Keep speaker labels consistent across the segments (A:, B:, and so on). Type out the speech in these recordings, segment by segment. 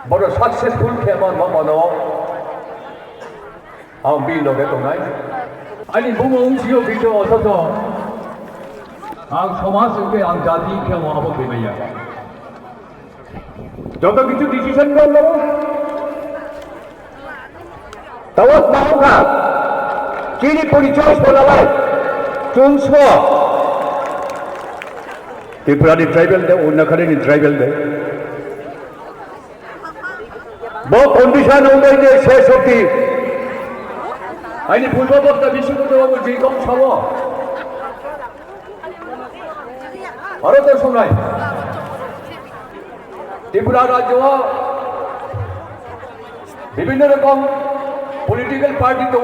A: বড় সাকসেসফুল খেমন মনো আম বি লগে দंनाय 아니 बुंथियो बिखौ अथथ आं समाजके आं जाति खेमो आबो बेमाया যত কিছু ডিসিশন করলো তাওয়াত মাওকা কিনি পরিচয় বলালাই চুনছ ত্রিপুরানি ট্রাইবেল দে উন্নখানি ট্রাইবেল দে বহু কন্ডিশন অনুযায়ী শেষ অবধি 아니 불법업다 미슈도하고 지금 사워 ভারত শোনায় ত্রিপুরা রাজ্য বিভিন্ন রকম পলিটিক্যাল পার্টি তো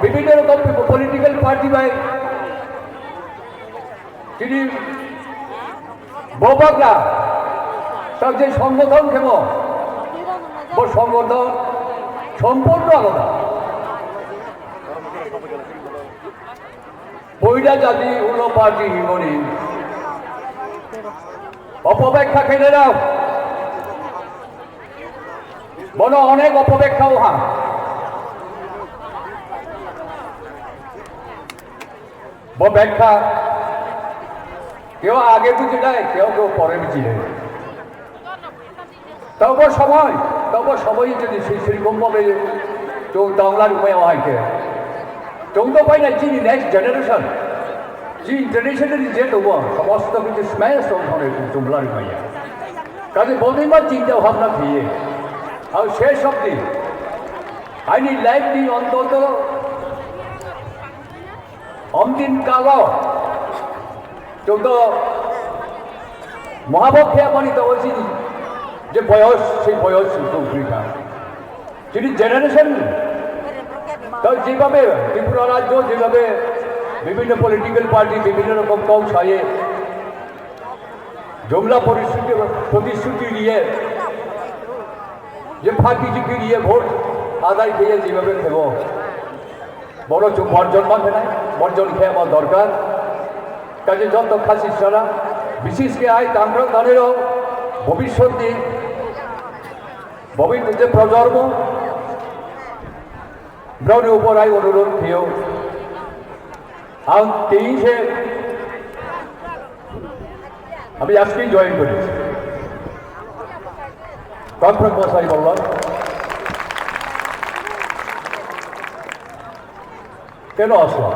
A: বিভিন্ন রকম পলিটিক্যাল পার্টি ভাই তিনি ববাগা সব যে সংগঠন কেমন সংগঠন সম্পূর্ণ আলাদা বইটা জাতি হলো পার্টি হিমনি অপব্যাখ্যা খেলে দাও বলো অনেক অপব্যাখ্যাও হা ব্যাখ্যা কেউ আগে বুঝে দেয় কেউ কেউ পরে বুঝে দেয় তবে সময় যদি সেরকমভাবে বাংলার উপায় হয়কে जोंतो पाइना जिनि नेक्स्ट जेनेरेशन जी ट्रेडिशनली जे दङ समस्त কিছু स्मेश दंथाने जुमलार माया काजे बयबो चिंता भावना फैयो और शेष अब्दि आंनि लाइफनि अन्तत अन्तिम कालाव जोंतो महाभक्ष्या मानि तो ओइसि जे बयस সেই बयस চৌধুরীটা যিনি জেনারেশন তো যেভাবে ত্রিপুরা রাজ্য যেভাবে বিভিন্ন পলিটিক্যাল পার্টি বিভিন্ন রকম কৌশলে জমলা প্রতিশ্রুতি নিয়ে যে ফাঁকি ঝুঁকি নিয়ে ভোট আদায় খেয়ে যেভাবে খেব বড় বর্জন মাঠে নাই বর্জন খেয়ে আমার দরকার কাজে যত খাসি ছাড়া বিশেষ করে আয় তাদেরও ভবিষ্যৎ নিয়ে ভবিষ্যতে প্রজন্ম ब्राउनी ऊपर आई अनुरोध थियो आं तेईसे আমি আজকেই জয়েন করেছি কনফারেন্স মশাই বললাম কেন আসলাম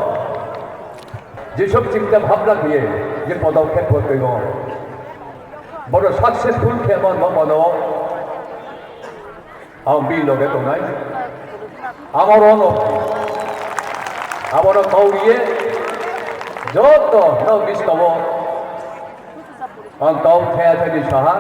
A: যেসব চিন্তা ভাবনা দিয়ে যে পদক্ষেপ করতে বড় সাকসেসফুল খেমন মনো আম বি লগে দंनाय आमरण आमर कौरिए जो तो बिस्कब आं गाव थाया थानि साहा